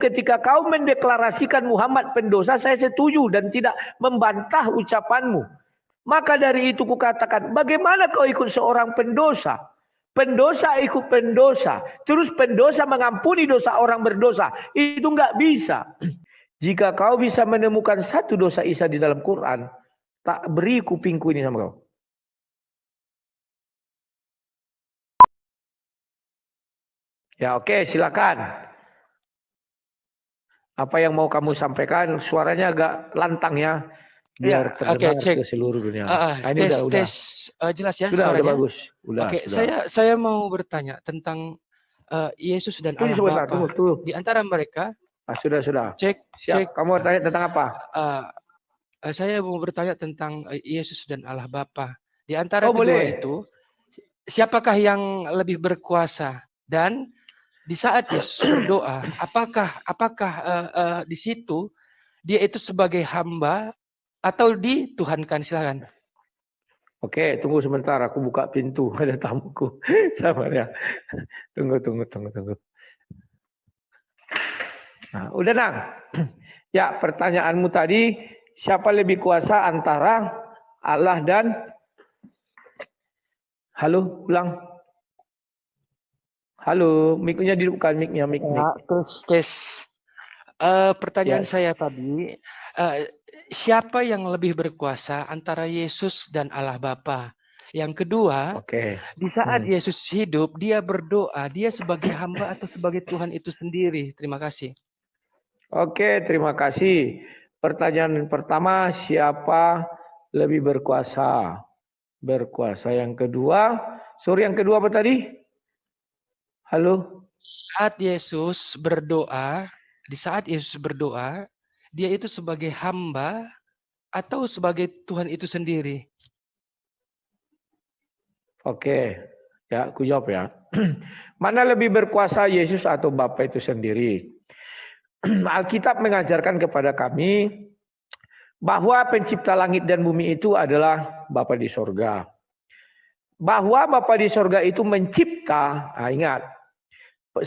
ketika kau mendeklarasikan Muhammad pendosa, saya setuju dan tidak membantah ucapanmu. Maka dari itu kukatakan, bagaimana kau ikut seorang pendosa? Pendosa ikut pendosa. Terus pendosa mengampuni dosa orang berdosa. Itu nggak bisa. Jika kau bisa menemukan satu dosa Isa di dalam Quran, tak beri kupingku ini sama kau. Ya oke, silakan. Apa yang mau kamu sampaikan? Suaranya agak lantang ya. Biar terdengar ke seluruh dunia. Ini udah. Jelas ya sudah, suaranya? Udah bagus. Saya mau bertanya tentang Yesus dan Allah Bapa. Di antara mereka. Sudah. Siap. Kamu mau tanya tentang apa? Saya mau bertanya tentang Yesus dan Allah Bapa. Di antara kedua itu, siapakah yang lebih berkuasa? Dan di saat Yesus berdoa, apakah di situ dia itu sebagai hamba atau dituhankan? Silakan. Oke, tunggu sebentar. Aku buka pintu. Ada tamuku. Sabar ya. Tunggu. Nah, udah Nang. Ya, pertanyaanmu tadi, siapa lebih kuasa antara Allah dan... Halo, ulang. Halo, mic-nya dihidupkan, mic-nya. Tes. Pertanyaan saya tadi, siapa yang lebih berkuasa antara Yesus dan Allah Bapa? Yang kedua, di saat Yesus hidup, dia berdoa, dia sebagai hamba atau sebagai Tuhan itu sendiri? Terima kasih. Oke, terima kasih. Pertanyaan pertama, siapa lebih berkuasa? Berkuasa. Yang kedua, yang kedua apa tadi? Halo? Di saat Yesus berdoa, dia itu sebagai hamba atau sebagai Tuhan itu sendiri? Oke, ya aku jawab ya. Mana lebih berkuasa, Yesus atau Bapa itu sendiri? Alkitab mengajarkan kepada kami bahwa pencipta langit dan bumi itu adalah Bapa di sorga. Bahwa Bapa di sorga itu mencipta, ingat,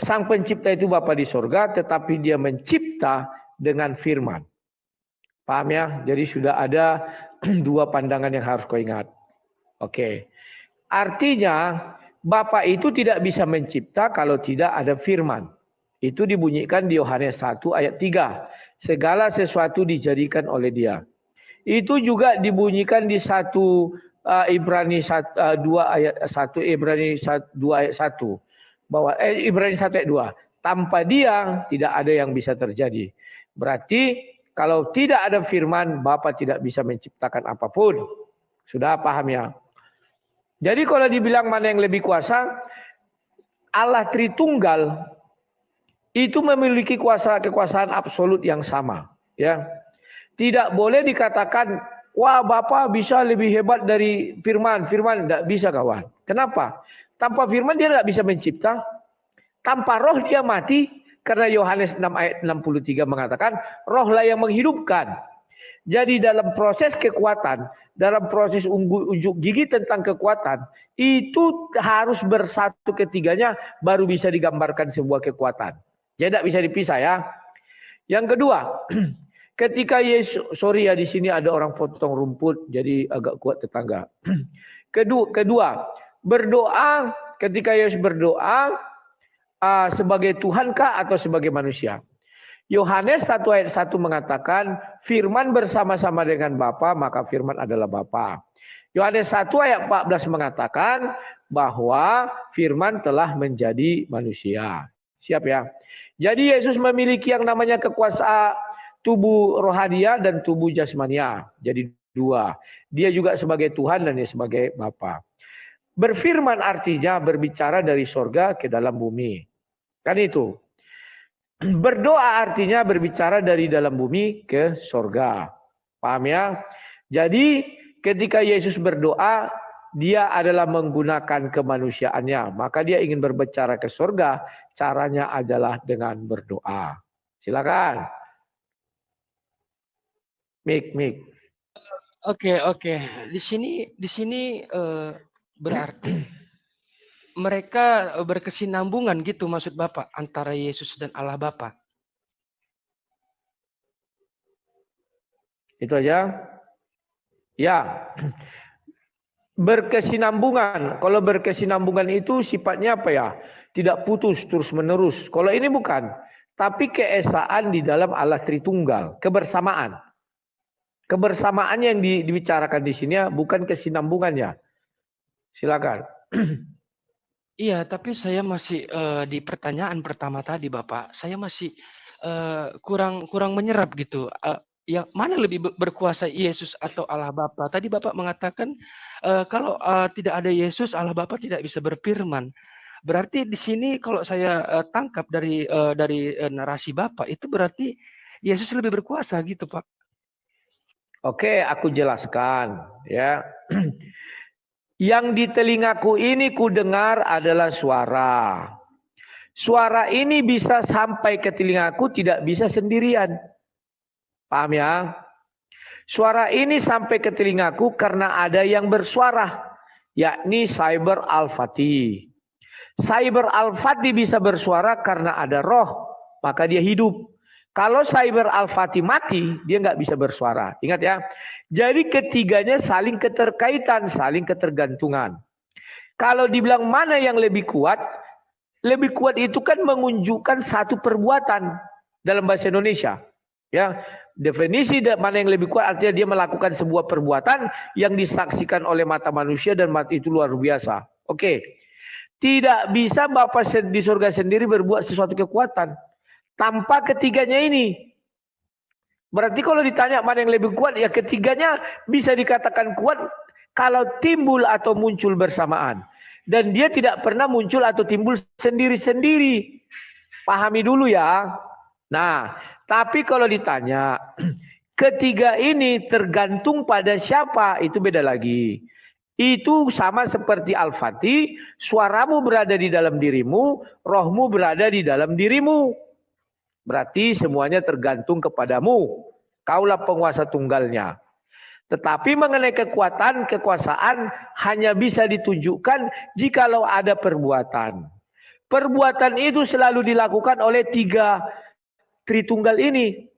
Sang Pencipta itu Bapa di sorga, tetapi dia mencipta dengan firman. Paham ya? Jadi sudah ada dua pandangan yang harus kau ingat. Oke. Artinya, Bapa itu tidak bisa mencipta kalau tidak ada firman. Itu dibunyikan di Yohanes 1 ayat 3. Segala sesuatu dijadikan oleh dia. Itu juga dibunyikan di 1 Ibrani 2 ayat 1, Ibrani 2 ayat 1. Bahwa Ibrani 1 ayat 2. Tanpa dia tidak ada yang bisa terjadi. Berarti kalau tidak ada firman, Bapa tidak bisa menciptakan apapun. Sudah paham ya? Jadi kalau dibilang mana yang lebih kuasa, Allah Tritunggal itu memiliki kekuasaan absolut yang sama. Ya, tidak boleh dikatakan, wah Bapa bisa lebih hebat dari firman. Firman tidak bisa kawan. Kenapa? Tanpa firman dia tidak bisa mencipta. Tanpa roh dia mati. Karena Yohanes 6 ayat 63 mengatakan, rohlah yang menghidupkan. Jadi dalam proses kekuatan, dalam proses unjuk gigi tentang kekuatan, itu harus bersatu ketiganya baru bisa digambarkan sebuah kekuatan. Jadi tidak bisa dipisah ya. Yang kedua, ketika Yesus, sorry ya di sini ada orang potong rumput, jadi agak kuat tetangga. Kedua, berdoa, ketika Yesus berdoa, sebagai Tuhankah atau sebagai manusia? Yohanes 1 ayat 1 mengatakan, firman bersama-sama dengan Bapa, maka firman adalah Bapa. Yohanes 1 ayat 14 mengatakan bahwa firman telah menjadi manusia. Siap ya? Jadi Yesus memiliki yang namanya kekuasaan tubuh rohania dan tubuh jasmania. Jadi dua. Dia juga sebagai Tuhan dan dia sebagai Bapa. Berfirman artinya berbicara dari sorga ke dalam bumi. Kan itu. Berdoa artinya berbicara dari dalam bumi ke sorga. Paham ya? Jadi ketika Yesus berdoa, dia adalah menggunakan kemanusiaannya. Maka dia ingin berbicara ke sorga, caranya adalah dengan berdoa. Silakan. Mik. Oke. Di sini berarti mereka berkesinambungan gitu maksud Bapak antara Yesus dan Allah Bapa. Itu aja. Ya. Berkesinambungan. Kalau berkesinambungan itu sifatnya apa ya? Tidak putus terus-menerus. Kalau ini bukan. Tapi keesaan di dalam Allah Tritunggal. Kebersamaan. Kebersamaan yang dibicarakan di sini bukan kesinambungannya. Silakan. Iya, tapi saya masih di pertanyaan pertama tadi, Bapak. Saya masih kurang menyerap gitu. Yang mana lebih berkuasa, Yesus atau Allah Bapa? Tadi Bapak mengatakan kalau tidak ada Yesus, Allah Bapa tidak bisa berfirman. Berarti di sini kalau saya tangkap dari narasi Bapak itu berarti Yesus lebih berkuasa gitu, Pak. Oke, aku jelaskan ya. Yang di telingaku ini ku dengar adalah suara. Suara ini bisa sampai ke telingaku, tidak bisa sendirian. Paham ya? Suara ini sampai ke telingaku karena ada yang bersuara, yakni Cyber Al-Fatih. Cyber Al-Fatih bisa bersuara karena ada roh, maka dia hidup. Kalau Cyber Al-Fatih mati, dia nggak bisa bersuara. Ingat ya. Jadi ketiganya saling keterkaitan, saling ketergantungan. Kalau dibilang mana yang lebih kuat itu kan menunjukkan satu perbuatan dalam bahasa Indonesia. Ya, definisi mana yang lebih kuat artinya dia melakukan sebuah perbuatan yang disaksikan oleh mata manusia dan mata itu luar biasa. Oke. Tidak bisa Bapa di surga sendiri berbuat sesuatu kekuatan tanpa ketiganya ini. Berarti kalau ditanya mana yang lebih kuat, ya ketiganya bisa dikatakan kuat kalau timbul atau muncul bersamaan. Dan dia tidak pernah muncul atau timbul sendiri-sendiri. Pahami dulu ya. Nah, tapi kalau ditanya, ketiga ini tergantung pada siapa, itu beda lagi. Itu sama seperti Al-Fatih, suaramu berada di dalam dirimu, rohmu berada di dalam dirimu. Berarti semuanya tergantung kepadamu. Kaulah penguasa tunggalnya. Tetapi mengenai kekuatan, kekuasaan hanya bisa ditunjukkan jikalau ada perbuatan. Perbuatan itu selalu dilakukan oleh tiga Tritunggal ini.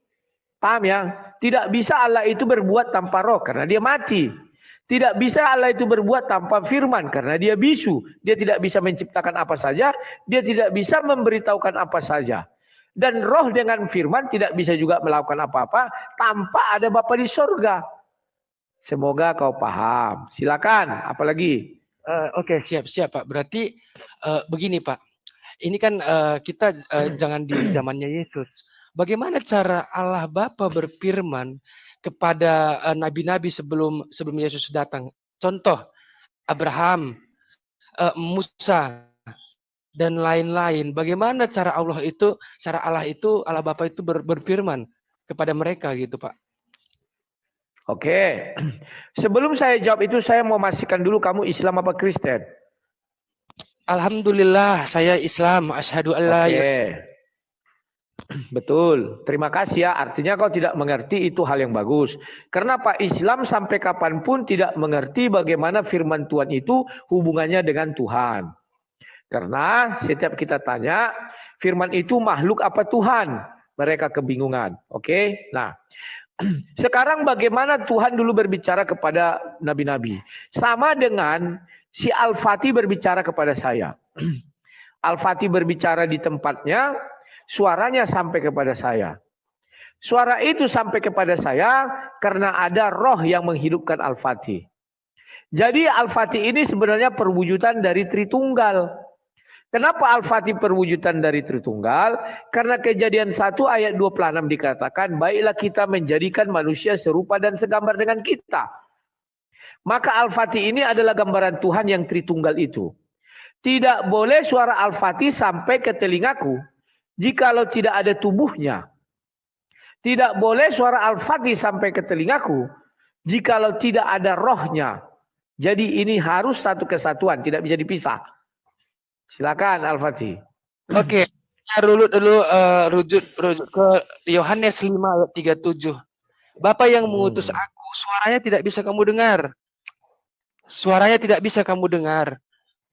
Paham ya? Tidak bisa Allah itu berbuat tanpa roh karena dia mati. Tidak bisa Allah itu berbuat tanpa firman karena dia bisu. Dia tidak bisa menciptakan apa saja. Dia tidak bisa memberitahukan apa saja. Dan roh dengan firman tidak bisa juga melakukan apa-apa tanpa ada Bapa di surga. Semoga kau paham. Silakan, apalagi? Oke, siap Pak. Berarti begini Pak. Ini kan kita jangan di zamannya Yesus. Bagaimana cara Allah Bapa berfirman kepada nabi-nabi sebelum Yesus datang? Contoh Abraham, Musa, dan lain-lain. Bagaimana cara Allah itu, Allah Bapa itu berfirman kepada mereka gitu Pak? Oke. Sebelum saya jawab itu, saya mau memastikan dulu kamu Islam apa Kristen? Alhamdulillah, saya Islam. Asyhadu an la ilaha. Betul. Terima kasih ya. Artinya kau tidak mengerti itu hal yang bagus. Kenapa Islam sampai kapanpun tidak mengerti bagaimana firman Tuhan itu hubungannya dengan Tuhan. Karena setiap kita tanya, firman itu makhluk apa Tuhan? Mereka kebingungan. Oke? Nah, sekarang bagaimana Tuhan dulu berbicara kepada nabi-nabi? Sama dengan si Al-Fatih berbicara kepada saya. Al-Fatih berbicara di tempatnya, suaranya sampai kepada saya. Suara itu sampai kepada saya karena ada roh yang menghidupkan Al-Fatih. Jadi Al-Fatih ini sebenarnya perwujudan dari Tritunggal. Kenapa Al-Fatih perwujudan dari Tritunggal? Karena Kejadian 1 ayat 26 dikatakan, baiklah kita menjadikan manusia serupa dan segambar dengan kita. Maka Al-Fatih ini adalah gambaran Tuhan yang Tritunggal itu. Tidak boleh suara Al-Fatih sampai ke telingaku jikalau tidak ada tubuhnya. Tidak boleh suara Al-Fatih sampai ke telingaku jikalau tidak ada rohnya. Jadi ini harus satu kesatuan, tidak bisa dipisah. Silakan Al-Fatih. Oke, saya rujuk ke Yohanes 5 ayat 37. Bapa yang mengutus aku, suaranya tidak bisa kamu dengar. Suaranya tidak bisa kamu dengar.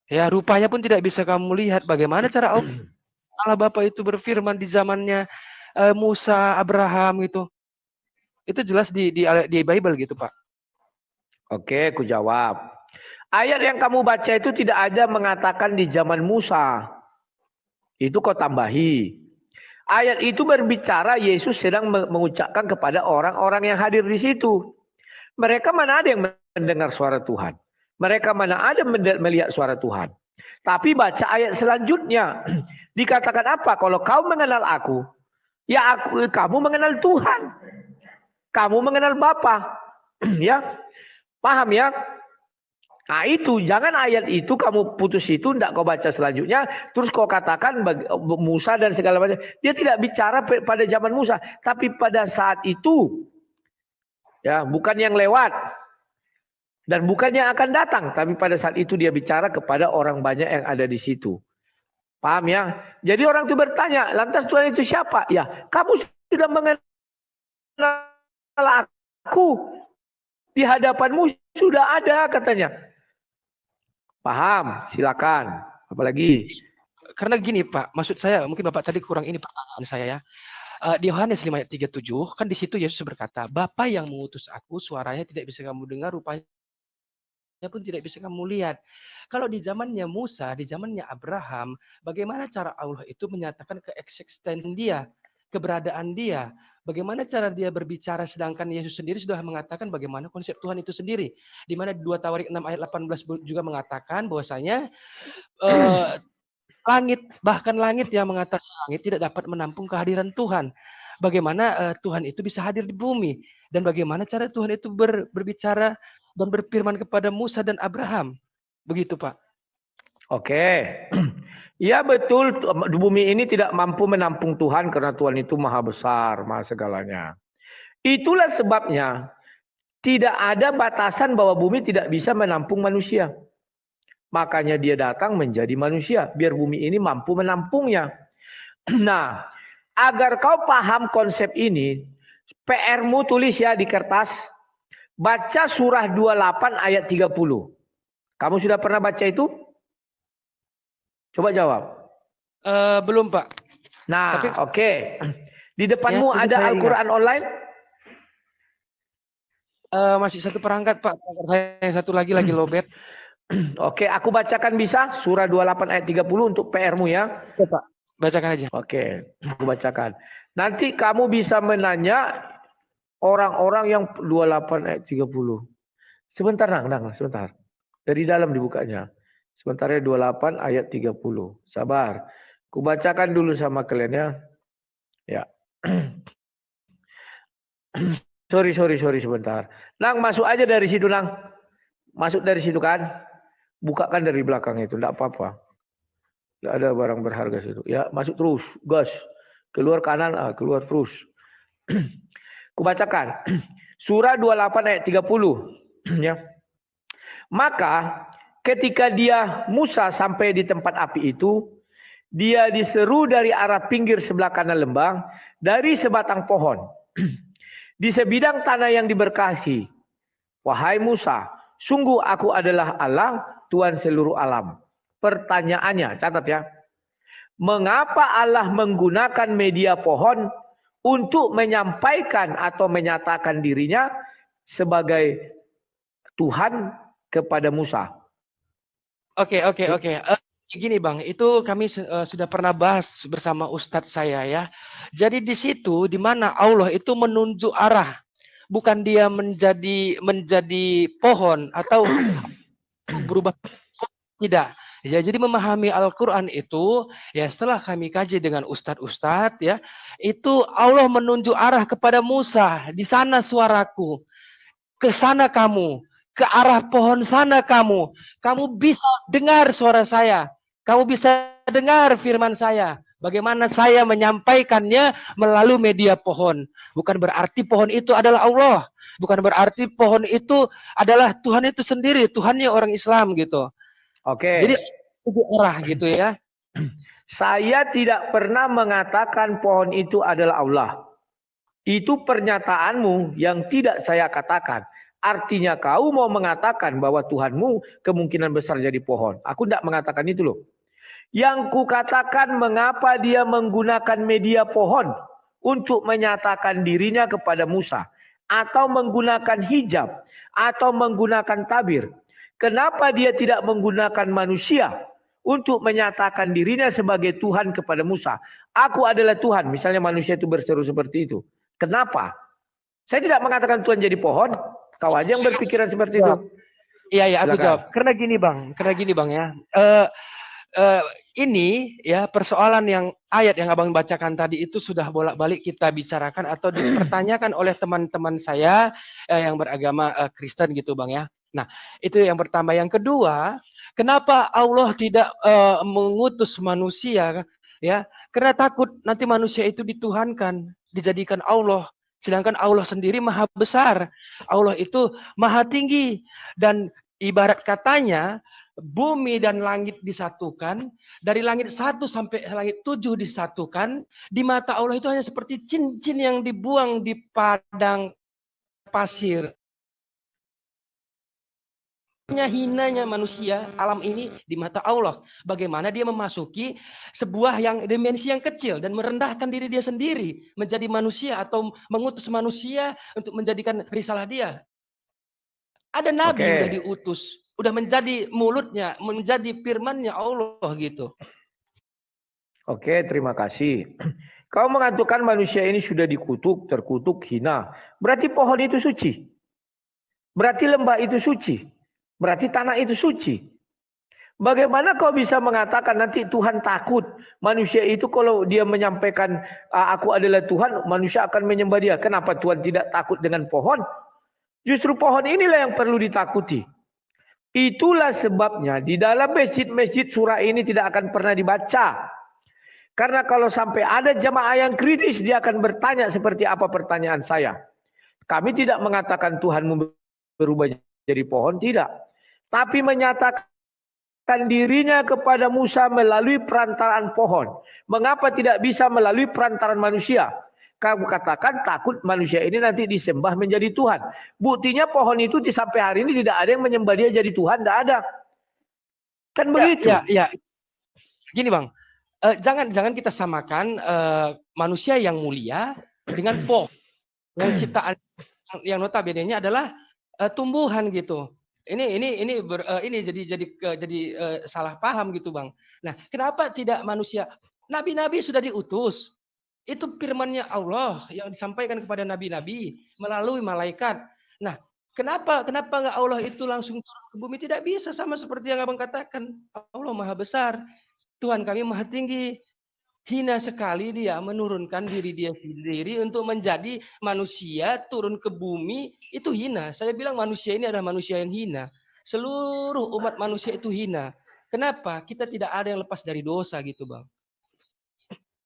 Ya, rupanya pun tidak bisa kamu lihat. Bagaimana cara Allah Bapa itu berfirman di zamannya Musa, Abraham itu? Itu jelas di Bible gitu, Pak. Oke, ku jawab. Ayat yang kamu baca itu tidak ada mengatakan di zaman Musa. Itu kau tambahi. Ayat itu berbicara Yesus sedang mengucapkan kepada orang-orang yang hadir di situ. Mereka mana ada yang mendengar suara Tuhan. Mereka mana ada melihat suara Tuhan. Tapi baca ayat selanjutnya. Dikatakan apa? Kalau kau mengenal aku, ya kamu mengenal Tuhan. Kamu mengenal Bapa. Ya, paham ya? Nah itu, jangan ayat itu kamu putus itu, tidak kau baca selanjutnya, terus kau katakan Musa dan segala macam. Dia tidak bicara pada zaman Musa, tapi pada saat itu, ya bukan yang lewat dan bukan yang akan datang, tapi pada saat itu dia bicara kepada orang banyak yang ada di situ. Paham ya? Jadi orang itu bertanya, lantas Tuhan itu siapa? Ya, kamu sudah mengenal aku, di hadapanmu sudah ada katanya. Paham? Silakan. Apalagi? Karena gini Pak, maksud saya mungkin Bapak tadi kurang ini pertanyaan saya ya. Di Yohanes 5 ayat 37 kan di situ Yesus berkata, Bapa yang mengutus aku, suaranya tidak bisa kamu dengar, rupanya pun tidak bisa kamu lihat. Kalau di zamannya Musa, di zamannya Abraham, bagaimana cara Allah itu menyatakan keeksistensian dia, keberadaan dia, bagaimana cara dia berbicara, sedangkan Yesus sendiri sudah mengatakan bagaimana konsep Tuhan itu sendiri. Di mana 2 Tawarik 6 ayat 18 juga mengatakan bahwasanya langit, bahkan langit yang mengatasi langit tidak dapat menampung kehadiran Tuhan. Bagaimana Tuhan itu bisa hadir di bumi. Dan bagaimana cara Tuhan itu berbicara dan berfirman kepada Musa dan Abraham. Begitu Pak. Oke. Ya betul, bumi ini tidak mampu menampung Tuhan karena Tuhan itu maha besar, maha segalanya. Itulah sebabnya tidak ada batasan bahwa bumi tidak bisa menampung manusia. Makanya dia datang menjadi manusia, biar bumi ini mampu menampungnya. Nah, agar kau paham konsep ini, PR-mu tulis ya di kertas, baca surah 28 ayat 30. Kamu sudah pernah baca itu? Coba jawab. Belum Pak. Nah, oke. Di depanmu ya, ada Al-Quran online? Masih satu perangkat Pak. Perangkat saya yang satu lagi lobet. Oke, aku bacakan bisa surah 28 ayat 30 untuk PR-mu ya. Pak, bacakan aja. Oke, aku bacakan. Nanti kamu bisa menanya orang-orang yang 28 ayat 30. Sebentar, Nang, sebentar. Dari dalam dibukanya. Sementara 28 ayat 30. Sabar. Ku bacakan dulu sama kalian ya. Ya. Sorry sebentar. Nang, masuk aja dari situ, Nang. Masuk dari situ kan. Bukakan dari belakang itu, enggak apa-apa. Enggak ada barang berharga situ. Ya, masuk terus. Gas. Keluar kanan, keluar terus. Ku bacakan. Surah 28 ayat 30. Ya. Maka ketika Musa sampai di tempat api itu, dia diseru dari arah pinggir sebelah kanan lembah, dari sebatang pohon, di sebidang tanah yang diberkahi. Wahai Musa, sungguh aku adalah Allah, Tuhan seluruh alam. Pertanyaannya, catat ya. Mengapa Allah menggunakan media pohon untuk menyampaikan atau menyatakan dirinya sebagai Tuhan kepada Musa? Oke. Gini Bang, itu kami sudah pernah bahas bersama Ustadz saya ya. Jadi di situ di mana Allah itu menunjuk arah, bukan dia menjadi pohon atau berubah, tidak. Ya, jadi memahami Al-Quran itu ya setelah kami kaji dengan Ustadz ya, itu Allah menunjuk arah kepada Musa, di sana suaraku, ke sana kamu, ke arah pohon sana kamu bisa dengar suara saya. Kamu bisa dengar firman saya. Bagaimana saya menyampaikannya melalui media pohon. Bukan berarti pohon itu adalah Allah. Bukan berarti pohon itu adalah Tuhan itu sendiri. Tuhannya orang Islam gitu. Oke. Jadi itu arah gitu ya. Saya tidak pernah mengatakan pohon itu adalah Allah. Itu pernyataanmu yang tidak saya katakan. Artinya kau mau mengatakan bahwa Tuhanmu kemungkinan besar jadi pohon. Aku tidak mengatakan itu loh. Yang kukatakan mengapa dia menggunakan media pohon untuk menyatakan dirinya kepada Musa. atau menggunakan hijab atau menggunakan tabir? Kenapa dia tidak menggunakan manusia untuk menyatakan dirinya sebagai Tuhan kepada Musa? Aku adalah Tuhan. Misalnya manusia itu berseru seperti itu. Kenapa? Saya tidak mengatakan Tuhan jadi pohon. Kau aja yang berpikiran seperti itu. Iya, aku Silakan. jawab. Karena gini bang ya. Ini ya persoalan yang ayat yang abang bacakan tadi itu sudah bolak-balik kita bicarakan atau dipertanyakan oleh teman-teman saya yang beragama Kristen gitu bang ya. Nah itu yang pertama. Yang kedua, kenapa Allah tidak mengutus manusia ya? Karena takut nanti manusia itu dituhankan, dijadikan Allah. Sedangkan Allah sendiri maha besar. Allah itu maha tinggi. Dan ibarat katanya bumi dan langit disatukan, dari langit 1 sampai langit 7 disatukan, di mata Allah itu hanya seperti cincin yang dibuang di padang pasir. Hinanya manusia alam ini di mata Allah. Bagaimana dia memasuki sebuah dimensi yang kecil dan merendahkan diri dia sendiri menjadi manusia atau mengutus manusia untuk menjadikan risalah dia. Ada nabi udah diutus, udah menjadi mulutnya, menjadi firmannya Allah gitu. Oke, terima kasih. Kau mengatakan manusia ini sudah dikutuk, terkutuk, hina. Berarti pohon itu suci. Berarti lembah itu suci. Berarti tanah itu suci. Bagaimana kau bisa mengatakan nanti Tuhan takut? Manusia itu kalau dia menyampaikan aku adalah Tuhan, manusia akan menyembah dia. Kenapa Tuhan tidak takut dengan pohon? Justru pohon inilah yang perlu ditakuti. Itulah sebabnya di dalam masjid-masjid surah ini tidak akan pernah dibaca. Karena kalau sampai ada jamaah yang kritis, dia akan bertanya seperti apa pertanyaan saya. Kami tidak mengatakan Tuhanmu berubah jadi pohon, tidak. Tapi menyatakan dirinya kepada Musa melalui perantaraan pohon. Mengapa tidak bisa melalui perantaraan manusia? Kamu katakan takut manusia ini nanti disembah menjadi Tuhan. Buktinya pohon itu sampai hari ini tidak ada yang menyembah dia jadi Tuhan, tidak ada. Kan begitu? Ya. Gini bang, jangan kita samakan manusia yang mulia dengan pohon yang ciptaan yang notabene-nya adalah tumbuhan gitu. Ini jadi salah paham gitu bang. Nah, kenapa tidak manusia? Nabi-nabi sudah diutus. Itu firman-Nya Allah yang disampaikan kepada nabi-nabi melalui malaikat. Nah, kenapa nggak Allah itu langsung turun ke bumi? Tidak bisa, sama seperti yang abang katakan. Allah maha besar, Tuhan kami maha tinggi. Hina sekali dia menurunkan diri dia sendiri untuk menjadi manusia, turun ke bumi, itu hina. Saya bilang manusia ini adalah manusia yang hina. Seluruh umat manusia itu hina. Kenapa? Kita tidak ada yang lepas dari dosa gitu bang.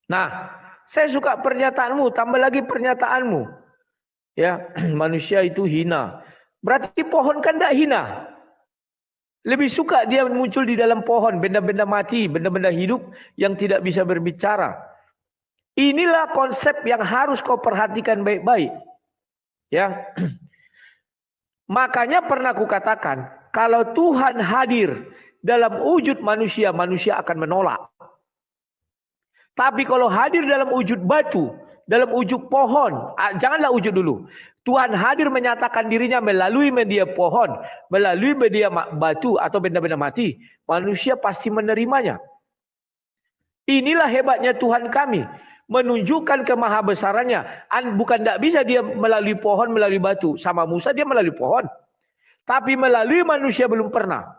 Nah, saya suka pernyataanmu, tambah lagi pernyataanmu. Ya, manusia itu hina. Berarti pohon kan tidak hina. Lebih suka dia muncul di dalam pohon, benda-benda mati, benda-benda hidup yang tidak bisa berbicara. Inilah konsep yang harus kau perhatikan baik-baik. Ya. Makanya pernah kukatakan, kalau Tuhan hadir dalam wujud manusia, manusia akan menolak. Tapi kalau hadir dalam wujud batu, dalam wujud pohon, janganlah wujud dulu. Tuhan hadir menyatakan dirinya melalui media pohon, melalui media batu atau benda-benda mati. Manusia pasti menerimanya. Inilah hebatnya Tuhan kami. Menunjukkan kemahabesarannya. Bukan tidak bisa dia melalui pohon, melalui batu. Sama Musa dia melalui pohon. Tapi melalui manusia belum pernah.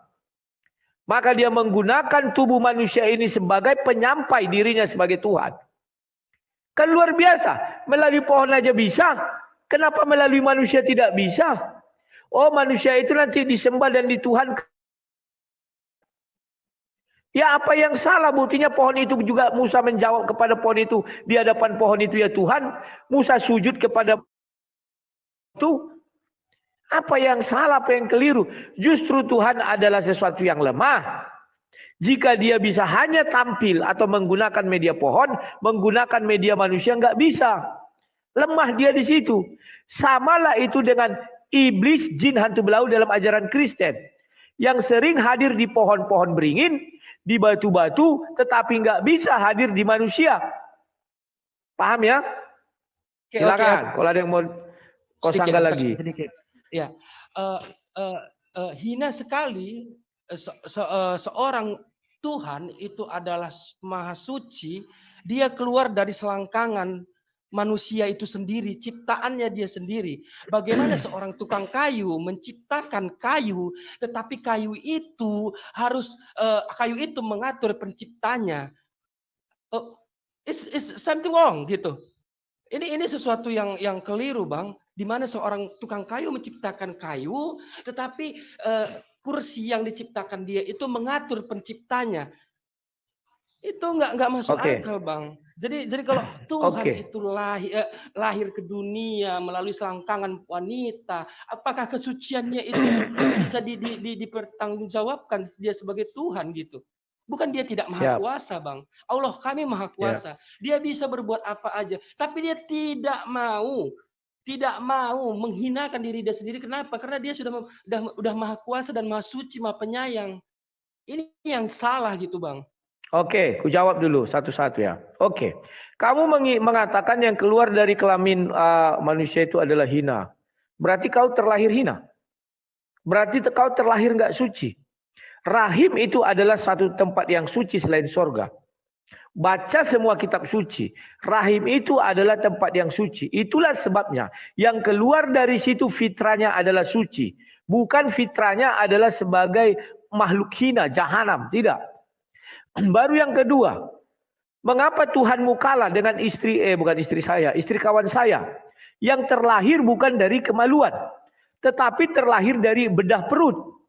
Maka dia menggunakan tubuh manusia ini sebagai penyampai dirinya sebagai Tuhan. Kan luar biasa. Melalui pohon aja bisa. Kenapa melalui manusia tidak bisa? Oh, manusia itu nanti disembah dan dituhankan. Ya, apa yang salah? Buktinya pohon itu juga Musa menjawab kepada pohon itu. Di hadapan pohon itu, ya Tuhan. Musa sujud kepada itu. Apa yang salah, apa yang keliru? Justru Tuhan adalah sesuatu yang lemah. Jika dia bisa hanya tampil atau menggunakan media pohon, menggunakan media manusia nggak bisa. Lemah dia di situ. Samalah itu dengan iblis, jin, hantu belau dalam ajaran Kristen. Yang sering hadir di pohon-pohon beringin, di batu-batu, tetapi nggak bisa hadir di manusia. Paham ya? Silakan. Kalau ada yang mau Kau sanggah lagi. Sedikit. Ya, hina sekali seorang Tuhan itu adalah maha suci, dia keluar dari selangkangan manusia itu sendiri, ciptaannya dia sendiri. Bagaimana seorang tukang kayu menciptakan kayu, tetapi kayu itu harus kayu itu mengatur penciptanya. It's something wrong gitu. Ini sesuatu yang keliru, Bang. Di mana seorang tukang kayu menciptakan kayu, tetapi kursi yang diciptakan dia itu mengatur penciptanya. Itu nggak masuk akal, Bang. Jadi kalau Tuhan itu lahir ke dunia melalui selangkangan wanita, apakah kesuciannya itu bisa dipertanggungjawabkan dia sebagai Tuhan gitu? Bukan dia tidak maha kuasa, Bang. Allah kami maha kuasa. Dia bisa berbuat apa aja, tapi dia tidak mau menghinakan diri dia sendiri. Kenapa? Karena dia sudah maha kuasa dan maha suci, maha penyayang. Ini yang salah gitu, Bang. Oke, ku jawab dulu satu-satu ya. Oke, kamu mengatakan yang keluar dari kelamin manusia itu adalah hina. Berarti kau terlahir hina. Berarti kau terlahir nggak suci. Rahim itu adalah satu tempat yang suci selain sorga. Baca semua kitab suci. Rahim itu adalah tempat yang suci. Itulah sebabnya yang keluar dari situ fitranya adalah suci. Bukan fitranya adalah sebagai makhluk hina, jahanam. Tidak. Baru yang kedua, mengapa Tuhanmu kalah dengan istri kawan saya yang terlahir bukan dari kemaluan, tetapi terlahir dari bedah perut.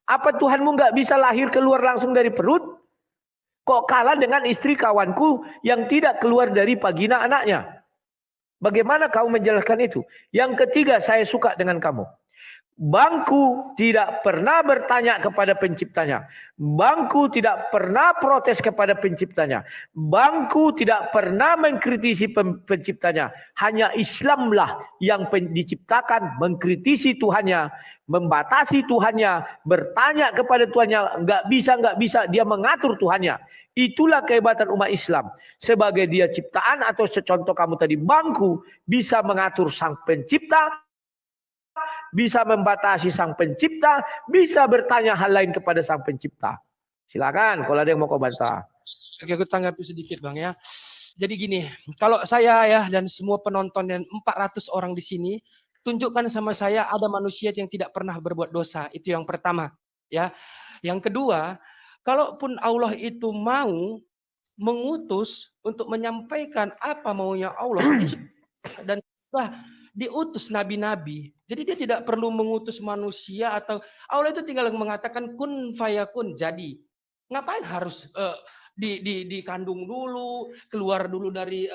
Apa Tuhanmu nggak bisa lahir keluar langsung dari perut? Kok kalah dengan istri kawanku yang tidak keluar dari vagina anaknya? Bagaimana kau menjelaskan itu? Yang ketiga, saya suka dengan kamu. Bangku tidak pernah bertanya kepada penciptanya. Bangku tidak pernah protes kepada penciptanya. Bangku tidak pernah mengkritisi penciptanya. Hanya Islamlah yang diciptakan mengkritisi Tuhannya, membatasi Tuhannya, bertanya kepada Tuhannya, nggak bisa, dia mengatur Tuhannya. Itulah kehebatan umat Islam. Sebagai dia ciptaan atau secontoh kamu tadi, bangku bisa mengatur sang pencipta, bisa membatasi sang pencipta, bisa bertanya hal lain kepada sang pencipta. Silakan kalau ada yang mau komentar. Oke, aku tanggapi sedikit, Bang ya. Jadi gini, kalau saya ya dan semua penonton dan 400 orang di sini, tunjukkan sama saya ada manusia yang tidak pernah berbuat dosa. Itu yang pertama, ya. Yang kedua, kalaupun Allah itu mau mengutus untuk menyampaikan apa maunya Allah dan sudah diutus nabi-nabi. Jadi dia tidak perlu mengutus manusia atau Allah itu tinggal mengatakan kun fayakun, jadi. Ngapain harus dikandung dulu, keluar dulu dari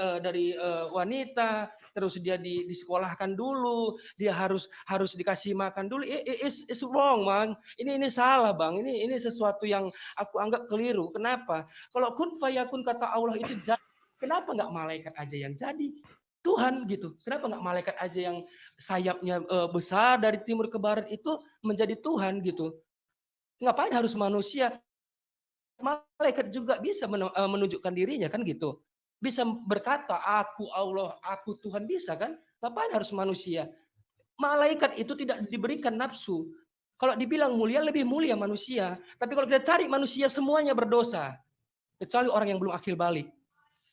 wanita, terus dia disekolahkan dulu, dia harus dikasih makan dulu. It's wrong, Bang. Ini salah, Bang. Ini sesuatu yang aku anggap keliru. Kenapa? Kalau kun fayakun kata Allah itu jadi, kenapa nggak malaikat aja yang jadi? Tuhan gitu. Kenapa nggak malaikat aja yang sayapnya besar dari timur ke barat itu menjadi Tuhan gitu? Ngapain harus manusia? Malaikat juga bisa menunjukkan dirinya kan gitu. Bisa berkata aku Allah, aku Tuhan, bisa kan? Ngapain harus manusia? Malaikat itu tidak diberikan nafsu. Kalau dibilang mulia, lebih mulia manusia. Tapi kalau kita cari manusia semuanya berdosa. Kecuali orang yang belum akil balik.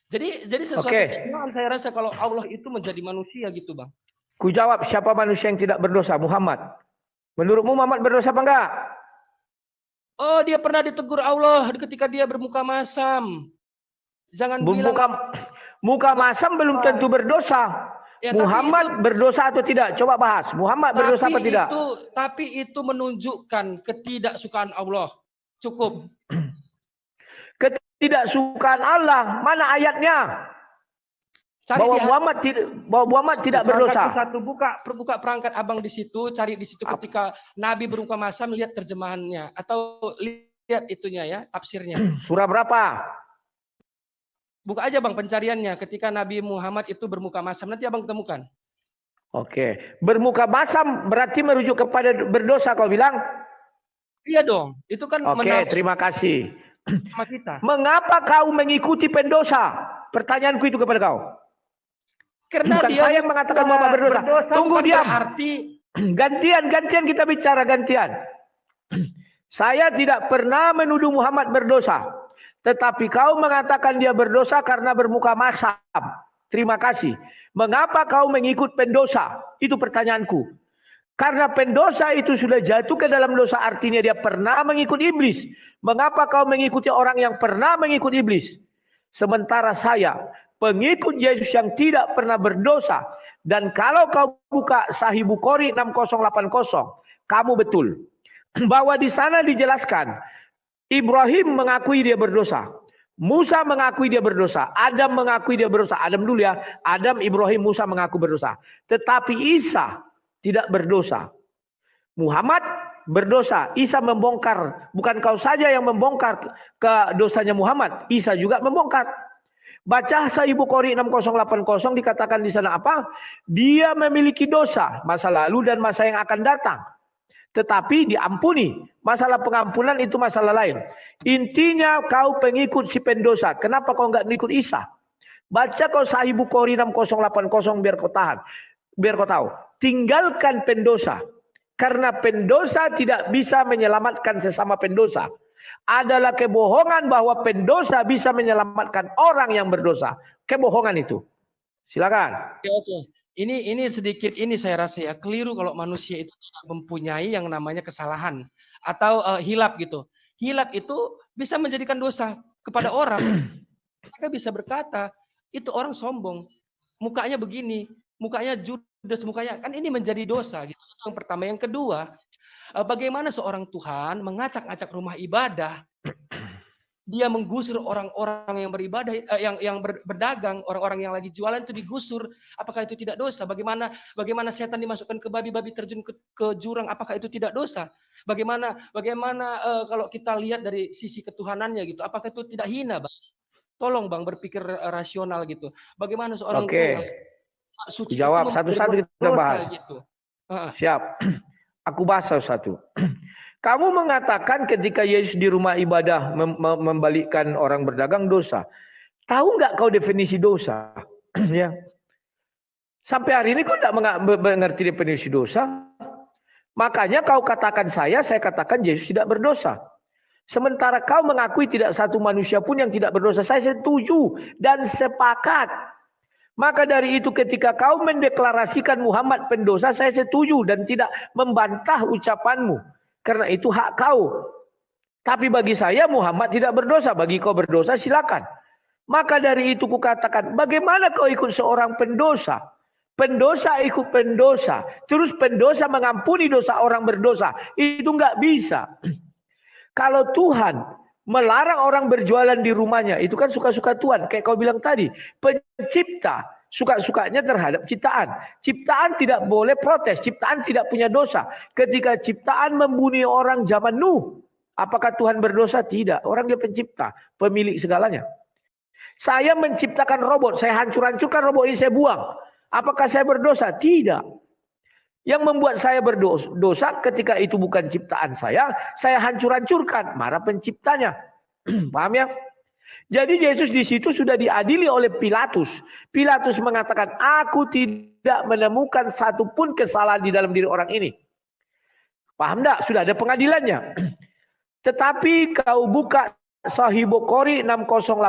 Jadi sesuatu yang saya rasa kalau Allah itu menjadi manusia gitu, Bang. Ku jawab, siapa manusia yang tidak berdosa? Muhammad. Menurutmu Muhammad berdosa apa enggak? Oh, dia pernah ditegur Allah ketika dia bermuka masam. Jangan bilang muka masam belum tentu berdosa. Ya, Muhammad berdosa atau tidak? Coba bahas. Muhammad berdosa apa tidak? Tapi itu menunjukkan ketidaksukaan Allah. Cukup. Ketidaksukaan Allah, mana ayatnya? Bahwa Muhammad tidak berdosa. Buka perangkat abang di situ, cari di situ ketika Nabi bermuka masam, lihat terjemahannya atau lihat itunya ya, tafsirnya. Surah berapa? Buka aja, Bang, pencariannya ketika Nabi Muhammad itu bermuka masam, nanti abang temukan. Oke, bermuka masam berarti merujuk kepada berdosa kau bilang? Iya dong, itu kan. Oke, terima kasih. Sama kita. Mengapa kau mengikuti pendosa? Pertanyaanku itu kepada kau. Karena Bukan dia saya yang mengatakan Muhammad berdosa. Tunggu bukan diam. berarti Gantian kita bicara gantian. Saya tidak pernah menuduh Muhammad berdosa. Tetapi kau mengatakan dia berdosa karena bermuka masam. Terima kasih. Mengapa kau mengikut pendosa? Itu pertanyaanku. Karena pendosa itu sudah jatuh ke dalam dosa, artinya dia pernah mengikut iblis. Mengapa kau mengikuti orang yang pernah mengikut iblis? Sementara saya, pengikut Yesus yang tidak pernah berdosa. Dan kalau kau buka Sahih Bukhari 6080, kamu betul. Bahwa di sana dijelaskan, Ibrahim mengakui dia berdosa. Musa mengakui dia berdosa. Adam mengakui dia berdosa. Adam dulu ya. Adam, Ibrahim, Musa mengaku berdosa. Tetapi Isa tidak berdosa. Muhammad berdosa. Isa membongkar. Bukan kau saja yang membongkar ke dosanya Muhammad. Isa juga membongkar. Baca Sahih Bukhari 6080 dikatakan di sana apa? Dia memiliki dosa masa lalu dan masa yang akan datang. Tetapi diampuni. Masalah pengampunan itu masalah lain. Intinya kau pengikut si pendosa. Kenapa kau enggak mengikut Isa? Baca kau Sahih Bukhari 6080 biar kau tahan. Biar kau tahu. Tinggalkan pendosa. Karena pendosa tidak bisa menyelamatkan sesama pendosa. Adalah kebohongan bahwa pendosa bisa menyelamatkan orang yang berdosa. Kebohongan itu. Silakan. Oke. Ini sedikit ini saya rasa ya keliru kalau manusia itu tidak mempunyai yang namanya kesalahan atau hilap gitu. Hilap itu bisa menjadikan dosa kepada orang. Mereka bisa berkata itu orang sombong, mukanya begini, mukanya judes, mukanya kan ini menjadi dosa gitu. Yang pertama, yang kedua, bagaimana seorang Tuhan mengacak-acak rumah ibadah? Dia menggusur orang-orang yang beribadah, yang berdagang, orang-orang yang lagi jualan itu digusur. Apakah itu tidak dosa? Bagaimana setan dimasukkan ke babi terjun ke jurang? Apakah itu tidak dosa? Bagaimana kalau kita lihat dari sisi ketuhanannya gitu? Apakah itu tidak hina, Bang? Tolong Bang berpikir rasional gitu. Bagaimana seorang Tuhan suci jawab itu satu-satu kita bahas. Gitu. Siap. Aku bahas satu-satu. Kamu mengatakan ketika Yesus di rumah ibadah membalikkan orang berdagang dosa. Tahu nggak kau definisi dosa? Ya. Sampai hari ini kau tidak mengerti definisi dosa. Makanya kau katakan saya katakan Yesus tidak berdosa. Sementara kau mengakui tidak satu manusia pun yang tidak berdosa. Saya setuju dan sepakat. Maka dari itu ketika kau mendeklarasikan Muhammad pendosa, saya setuju dan tidak membantah ucapanmu. Karena itu hak kau. Tapi bagi saya Muhammad tidak berdosa. Bagi kau berdosa silakan. Maka dari itu kukatakan, bagaimana kau ikut seorang pendosa? Pendosa ikut pendosa. Terus pendosa mengampuni dosa orang berdosa. Itu nggak bisa. Kalau Tuhan melarang orang berjualan di rumahnya, itu kan suka-suka Tuhan. Kayak kau bilang tadi, pencipta suka-sukanya terhadap ciptaan. Ciptaan tidak boleh protes. Ciptaan tidak punya dosa. Ketika ciptaan membunuh orang zaman Nuh, apakah Tuhan berdosa? Tidak. Orang dia pencipta, pemilik segalanya. Saya menciptakan robot, saya hancur-hancurkan robot ini, saya buang. Apakah saya berdosa? Tidak. Yang membuat saya berdosa ketika itu bukan ciptaan saya hancur-hancurkan. Marah penciptanya. Paham ya? Jadi Yesus di situ sudah diadili oleh Pilatus. Pilatus mengatakan, aku tidak menemukan satupun kesalahan di dalam diri orang ini. Paham enggak? Sudah ada pengadilannya. Tetapi kau buka Sahih Bukhari 6080,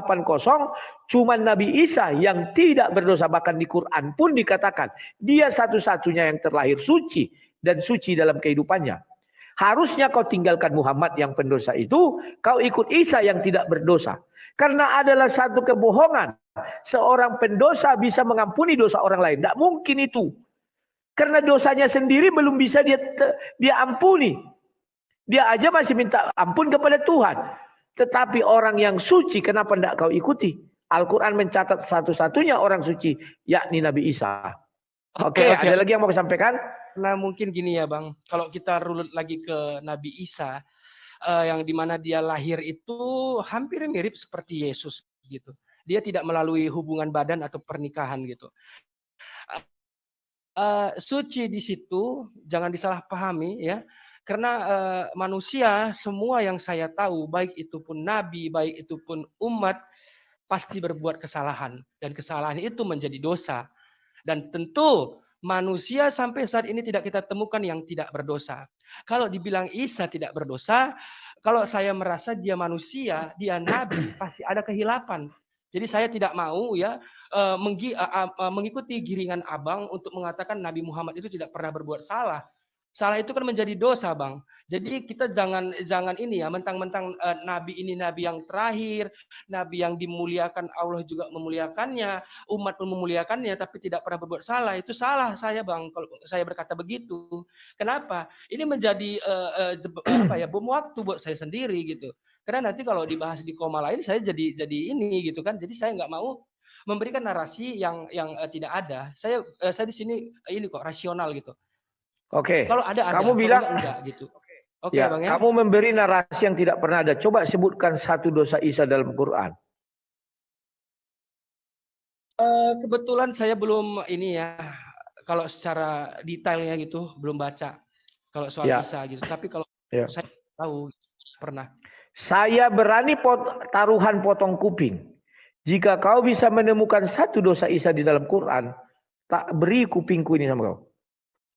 cuma Nabi Isa yang tidak berdosa. Bahkan di Quran pun dikatakan, dia satu-satunya yang terlahir suci dan suci dalam kehidupannya. Harusnya kau tinggalkan Muhammad yang pendosa itu, kau ikut Isa yang tidak berdosa. Karena adalah satu kebohongan. Seorang pendosa bisa mengampuni dosa orang lain. Tidak mungkin itu. Karena dosanya sendiri belum bisa dia ampuni. Dia aja masih minta ampun kepada Tuhan. Tetapi orang yang suci, kenapa tidak kau ikuti? Al-Quran mencatat satu-satunya orang suci, yakni Nabi Isa. Oke. Ada lagi yang mau disampaikan? Nah mungkin gini ya Bang, kalau kita runut lagi ke Nabi Isa, yang dimana dia lahir itu hampir mirip seperti Yesus gitu. Dia tidak melalui hubungan badan atau pernikahan gitu. Suci di situ jangan disalahpahami ya, karena manusia semua yang saya tahu, baik itu pun nabi, baik itu pun umat, pasti berbuat kesalahan dan kesalahan itu menjadi dosa. Dan tentu manusia sampai saat ini tidak kita temukan yang tidak berdosa. Kalau dibilang Isa tidak berdosa, kalau saya merasa dia manusia, dia nabi, pasti ada kehilapan. Jadi saya tidak mau ya mengikuti giringan abang untuk mengatakan Nabi Muhammad itu tidak pernah berbuat salah. Salah itu kan menjadi dosa, Bang. Jadi kita jangan ini ya, mentang-mentang nabi ini nabi yang terakhir, nabi yang dimuliakan, Allah juga memuliakannya, umat pun memuliakannya, tapi tidak pernah berbuat salah. Itu salah saya, Bang, kalau saya berkata begitu. Kenapa? Ini menjadi bom waktu buat saya sendiri gitu. Karena nanti kalau dibahas di koma lain, saya jadi ini gitu kan. Jadi saya nggak mau memberikan narasi yang tidak ada. Saya di sini ini kok rasional gitu. Oke. Kalau ada, kamu bilang enggak gitu. Oke, ya, Bang ya. kamu memberi narasi yang tidak pernah ada. Coba sebutkan satu dosa Isa dalam Quran. Kebetulan saya belum ini ya, kalau secara detailnya gitu belum baca kalau soal Isa gitu. Tapi kalau saya tahu pernah. Saya berani taruhan potong kuping. Jika kau bisa menemukan satu dosa Isa di dalam Quran, tak beri kupingku ini sama kau.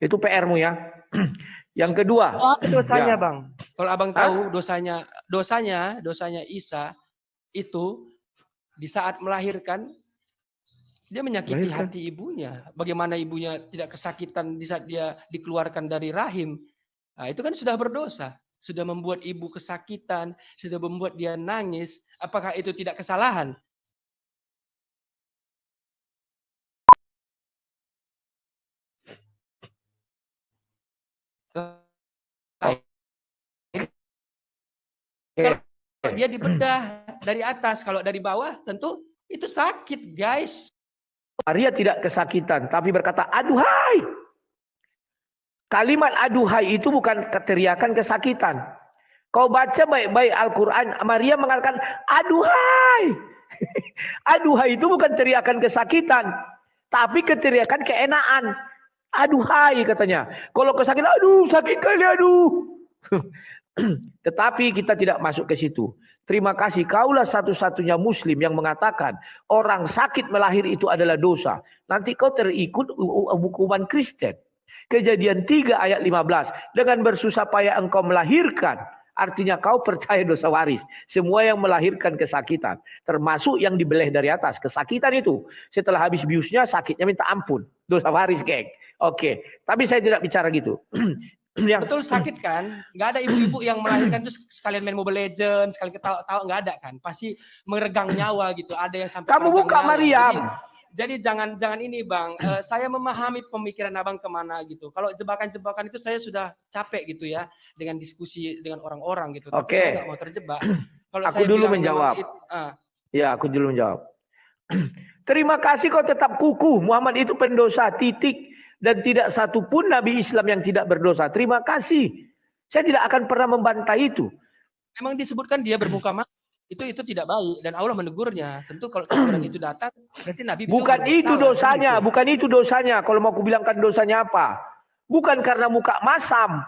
Itu PR-mu ya. Yang kedua, dosanya Bang. Kalau Abang tahu dosanya Isa itu di saat melahirkan dia menyakiti hati ibunya. Bagaimana ibunya tidak kesakitan di saat dia dikeluarkan dari rahim. Nah, itu kan sudah berdosa. Sudah membuat ibu kesakitan, sudah membuat dia nangis. Apakah itu tidak kesalahan? Kalau dia dibedah dari atas, kalau dari bawah tentu itu sakit, guys. Maria tidak kesakitan, tapi berkata, aduhai. Kalimat aduhai itu bukan teriakan kesakitan. Kau baca baik-baik Al-Quran, Maria mengatakan, aduhai. Aduhai itu bukan teriakan kesakitan, tapi keteriakan keenaan. Aduhai katanya. Kalau kesakitan, aduh sakit kali, aduh. Tetapi kita tidak masuk ke situ. Terima kasih, kaulah satu-satunya muslim yang mengatakan orang sakit melahir itu adalah dosa. Nanti kau terikut hukuman Kristen. Kejadian 3 ayat 15. Dengan bersusah payah engkau melahirkan, artinya kau percaya dosa waris. Semua yang melahirkan kesakitan, termasuk yang dibeleh dari atas. Kesakitan itu, setelah habis biusnya sakitnya minta ampun. Dosa waris, geng. Oke, tapi saya tidak bicara gitu. Betul sakit kan? Nggak ada ibu-ibu yang melahirkan terus sekalian main Mobile Legends, sekalian ketawa-tawa, nggak ada kan? Pasti meregang nyawa gitu. Ada yang sampai kamu buka nyawa. Maryam. Jadi jangan ini Bang. Saya memahami pemikiran Abang kemana gitu. Kalau jebakan-jebakan itu saya sudah capek gitu ya dengan diskusi dengan orang-orang gitu. Tapi saya nggak mau terjebak. Kalau aku dulu menjawab. Ya, aku dulu menjawab. Terima kasih kau tetap kukuh. Muhammad itu pendosa, titik. Dan tidak satu pun Nabi Islam yang tidak berdosa. Terima kasih. Saya tidak akan pernah membantai itu. Memang disebutkan dia bermuka maaf. Itu tidak baik. Dan Allah menegurnya. Tentu kalau teguran itu datang, berarti Nabi bukan itu dosanya. Gitu. Bukan itu dosanya. Kalau mau kubilangkan dosanya apa? Bukan karena muka masam.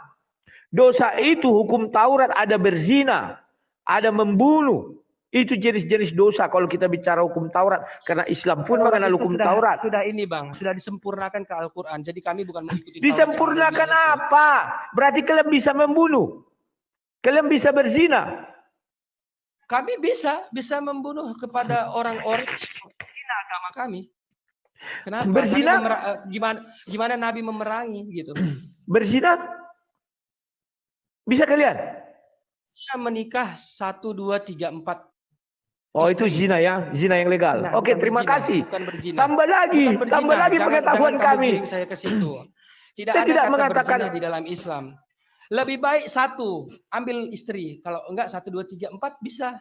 Dosa itu hukum Taurat ada berzina. Ada membunuh. Itu jenis-jenis dosa kalau kita bicara hukum Taurat. Karena Islam pun mengenal hukum Taurat. Sudah ini Bang, sudah disempurnakan ke Al-Quran. Jadi kami bukan mengikuti disempurnakan apa? Berarti kalian bisa membunuh. Kalian bisa berzina. Kami bisa membunuh kepada orang-orang yang agama kami. Kenapa? Berzina? Gimana Nabi memerangi gitu. Berzina? Bisa kalian? Saya menikah 1, 2, 3, 4. Oh itu zina ya, zina yang legal. Nah, oke, terima kasih. Tambah lagi pengetahuan kami. Saya ke situ. Saya tidak mengatakan di dalam Islam. Lebih baik 1 ambil istri. Kalau enggak 1, 2, 3, 4 bisa.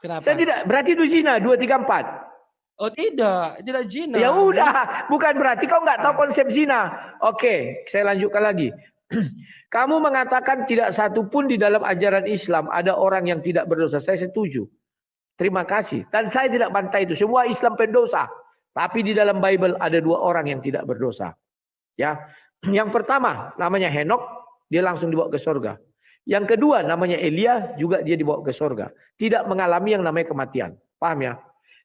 Kenapa? Saya tidak. Berarti itu zina 2, 3, 4. Oh tidak zina. Ya udah, bukan berarti kau nggak tahu konsep zina. Oke, saya lanjutkan lagi. Kamu mengatakan tidak satu pun di dalam ajaran Islam ada orang yang tidak berdosa. Saya setuju. Terima kasih. Dan saya tidak bantai itu. Semua Islam pendosa. Tapi di dalam Bible ada 2 orang yang tidak berdosa. Ya, yang pertama namanya Henok, dia langsung dibawa ke surga. Yang kedua namanya Elia, juga dia dibawa ke surga. Tidak mengalami yang namanya kematian. Paham ya?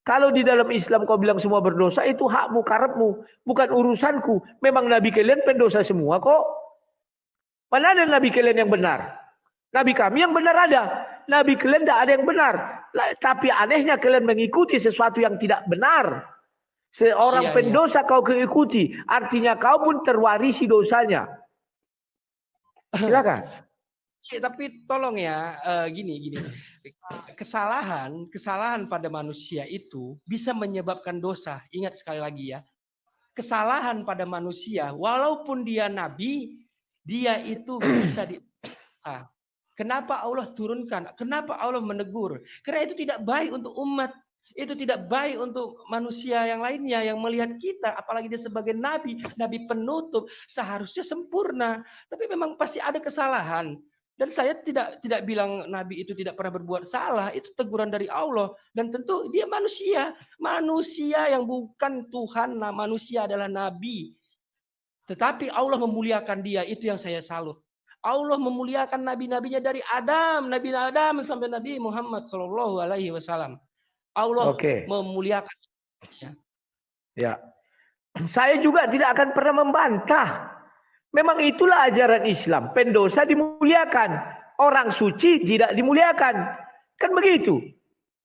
Kalau di dalam Islam kau bilang semua berdosa, itu hakmu, karepmu, bukan urusanku. Memang Nabi kalian pendosa semua kok. Mana ada Nabi kalian yang benar? Nabi kami yang benar ada. Nabi kalian tidak ada yang benar. Tapi anehnya kalian mengikuti sesuatu yang tidak benar. Seorang pendosa kau ikuti. Artinya kau pun terwarisi dosanya. Silakan. Tapi tolong ya, gini. Kesalahan pada manusia itu bisa menyebabkan dosa. Ingat sekali lagi ya. Kesalahan pada manusia, walaupun dia nabi, dia itu bisa didosa. Kenapa Allah turunkan? Kenapa Allah menegur? Karena itu tidak baik untuk umat. Itu tidak baik untuk manusia yang lainnya yang melihat kita. Apalagi dia sebagai nabi, nabi penutup. Seharusnya sempurna. Tapi memang pasti ada kesalahan. Dan saya tidak bilang nabi itu tidak pernah berbuat salah. Itu teguran dari Allah. Dan tentu dia manusia. Manusia yang bukan Tuhan. Nah, manusia adalah nabi. Tetapi Allah memuliakan dia. Itu yang saya salut. Allah memuliakan nabi-nabinya dari Nabi Adam sampai Nabi Muhammad SAW. Allah memuliakan. Ya, saya juga tidak akan pernah membantah. Memang itulah ajaran Islam. Pendosa dimuliakan, orang suci tidak dimuliakan. Kan begitu.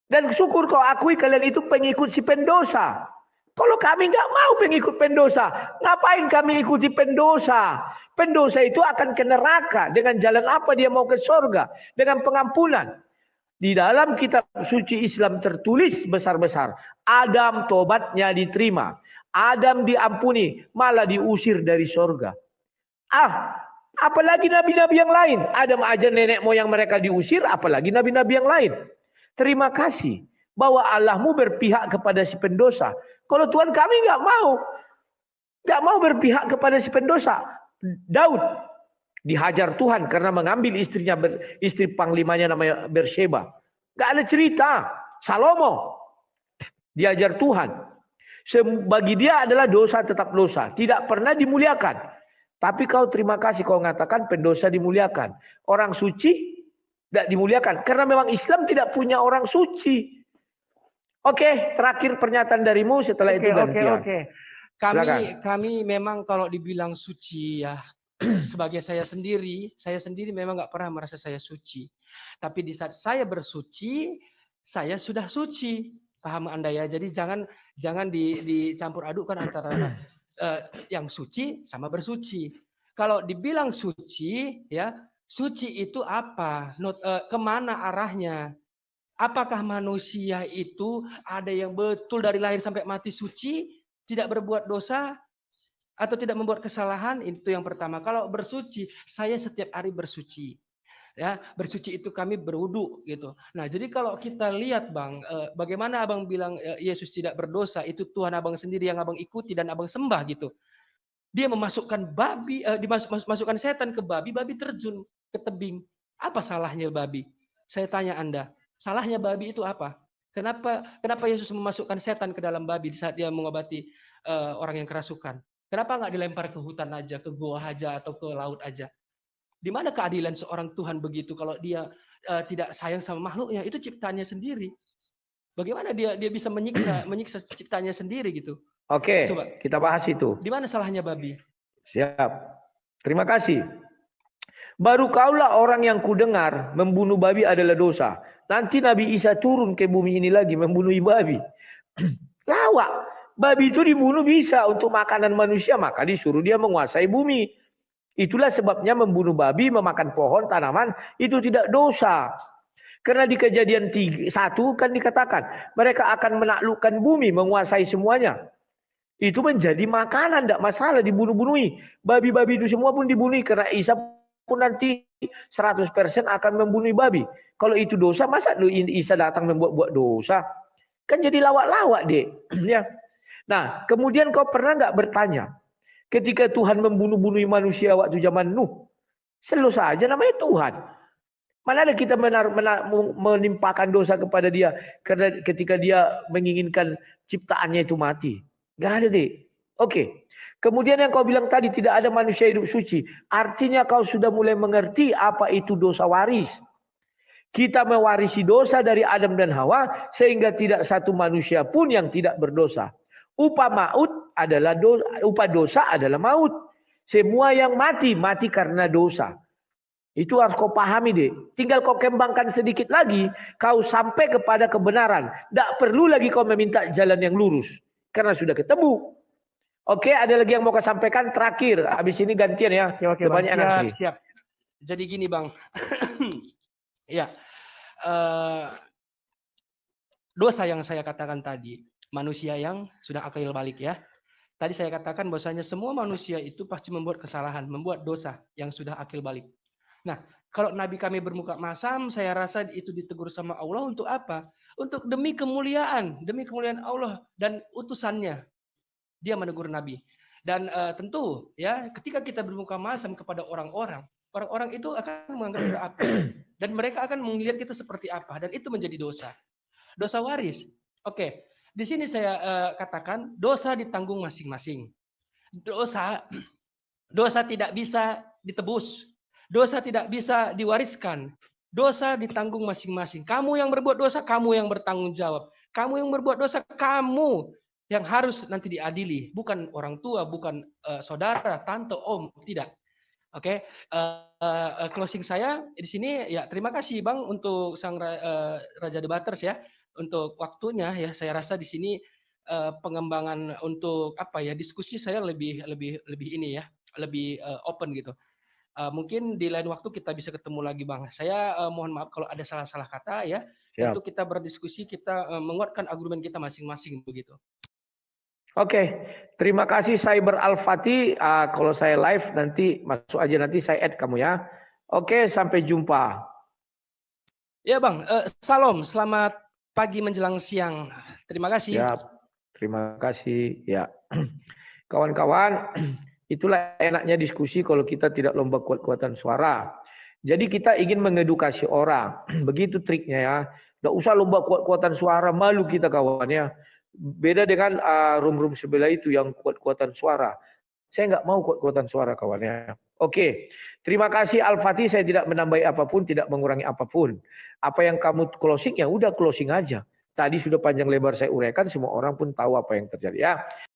Dan syukur kau akui kalian itu pengikut si pendosa. Kalau kami nggak mau pengikut pendosa, ngapain kami ikuti pendosa? Pendosa itu akan ke neraka. Dengan jalan apa dia mau ke surga? Dengan pengampunan. Di dalam kitab suci Islam tertulis besar-besar. Adam tobatnya diterima. Adam diampuni. Malah diusir dari surga. Apalagi nabi-nabi yang lain. Adam aja nenek moyang mereka diusir. Apalagi nabi-nabi yang lain. Terima kasih. Bahwa Allahmu berpihak kepada si pendosa. Kalau Tuhan kami nggak mau berpihak kepada si pendosa. Daud dihajar Tuhan karena mengambil istrinya, istri panglimanya namanya Bersheba. Nggak ada cerita. Salomo diajar Tuhan. Bagi dia adalah dosa tetap dosa, tidak pernah dimuliakan. Tapi kau terima kasih kau mengatakan pendosa dimuliakan. Orang suci tidak dimuliakan karena memang Islam tidak punya orang suci. Oke, terakhir pernyataan darimu setelah itu gantian. Oke. Kami memang kalau dibilang suci ya, sebagai saya sendiri memang nggak pernah merasa saya suci. Tapi di saat saya bersuci, saya sudah suci. Paham Anda ya? Jadi jangan dicampur adukkan antara yang suci sama bersuci. Kalau dibilang suci, ya suci itu apa? Kemana arahnya? Apakah manusia itu ada yang betul dari lahir sampai mati suci, tidak berbuat dosa, atau tidak membuat kesalahan? Itu yang pertama. Kalau bersuci, saya setiap hari bersuci. Ya, bersuci itu kami berwudu gitu. Nah, jadi kalau kita lihat Bang, bagaimana Abang bilang Yesus tidak berdosa, itu Tuhan Abang sendiri yang Abang ikuti dan Abang sembah gitu. Dia memasukkan dimasukkan setan ke babi terjun ke tebing. Apa salahnya babi? Saya tanya Anda. Salahnya babi itu apa? Kenapa Yesus memasukkan setan ke dalam babi di saat dia mengobati orang yang kerasukan? Kenapa nggak dilempar ke hutan aja, ke gua aja, atau ke laut aja? Di mana keadilan seorang Tuhan begitu kalau dia tidak sayang sama makhluknya? Itu ciptaannya sendiri. Bagaimana dia bisa menyiksa ciptaannya sendiri gitu? Oke, coba kita bahas itu. Di mana salahnya babi? Siap. Terima kasih. Baru kaulah orang yang kudengar membunuh babi adalah dosa. Nanti Nabi Isa turun ke bumi ini lagi membunuh babi. Lawak. Babi itu dibunuh bisa untuk makanan manusia, maka disuruh dia menguasai bumi. Itulah sebabnya membunuh babi, memakan pohon, tanaman, itu tidak dosa. Karena di Kejadian 1 kan dikatakan, mereka akan menaklukkan bumi, menguasai semuanya. Itu menjadi makanan, tidak masalah dibunuh-bunuhi. Babi-babi itu semua pun dibunuh karena Isa pun nanti 100% akan membunuh babi. Kalau itu dosa, masa Isa datang membuat dosa? Kan jadi lawak-lawak deh. Ya. Nah, kemudian kau pernah nggak bertanya, ketika Tuhan membunuh-bunuh manusia waktu zaman Nuh, selalu saja namanya Tuhan. Mana ada kita menimpakan dosa kepada dia karena ketika dia menginginkan ciptaannya itu mati. Nggak ada deh. Oke. Kemudian yang kau bilang tadi tidak ada manusia hidup suci. Artinya kau sudah mulai mengerti apa itu dosa waris. Kita mewarisi dosa dari Adam dan Hawa sehingga tidak satu manusia pun yang tidak berdosa. Upah dosa adalah maut. Semua yang mati karena dosa. Itu harus kau pahami deh. Tinggal kau kembangkan sedikit lagi, kau sampai kepada kebenaran. Tak perlu lagi kau meminta jalan yang lurus karena sudah ketemu. Oke, ada lagi yang mau kau sampaikan terakhir. Habis ini gantian ya. Oke, banyak nanti. Siap. Jadi gini Bang. Ya, dosa yang saya katakan tadi, manusia yang sudah akil balik ya. Tadi saya katakan bahwasanya semua manusia itu pasti membuat kesalahan, membuat dosa yang sudah akil balik. Nah, kalau Nabi kami bermuka masam, saya rasa itu ditegur sama Allah untuk apa? Untuk demi kemuliaan Allah dan utusannya. Dia menegur Nabi. Dan tentu ya, ketika kita bermuka masam kepada orang-orang itu akan menganggap kita apa? Dan mereka akan melihat kita seperti apa, dan itu menjadi dosa. Dosa waris. Oke, di sini saya katakan dosa ditanggung masing-masing. Dosa tidak bisa ditebus. Dosa tidak bisa diwariskan. Dosa ditanggung masing-masing. Kamu yang berbuat dosa, kamu yang bertanggung jawab. Kamu yang berbuat dosa, kamu yang harus nanti diadili. Bukan orang tua, bukan saudara, tante, om, tidak. Oke, closing saya di sini ya, terima kasih Bang untuk sang Raja Debaters ya untuk waktunya ya. Saya rasa di sini pengembangan untuk apa ya, diskusi saya lebih ini ya, lebih open gitu. Mungkin di lain waktu kita bisa ketemu lagi Bang. Saya mohon maaf kalau ada salah-salah kata ya. Tentu kita berdiskusi, kita menguatkan argumen kita masing-masing begitu. Oke, terima kasih Cyber Al-Fatih. Kalau saya live nanti masuk aja, nanti saya add kamu ya. Oke, sampai jumpa. Ya Bang, salam, selamat pagi menjelang siang. Terima kasih. Ya, terima kasih. Ya, kawan-kawan, itulah enaknya diskusi kalau kita tidak lomba kuat-kuatan suara. Jadi kita ingin mengedukasi orang, begitu triknya ya. Nggak usah lomba kuat-kuatan suara, malu kita kawan ya. Beda dengan room-room sebelah itu yang kuat-kuatan suara. Saya nggak mau kuat-kuatan suara kawannya. Oke, terima kasih Al-Fatih. Saya tidak menambahi apapun, tidak mengurangi apapun. Apa yang kamu closing, ya udah closing aja. Tadi sudah panjang lebar saya uraikan, semua orang pun tahu apa yang terjadi ya.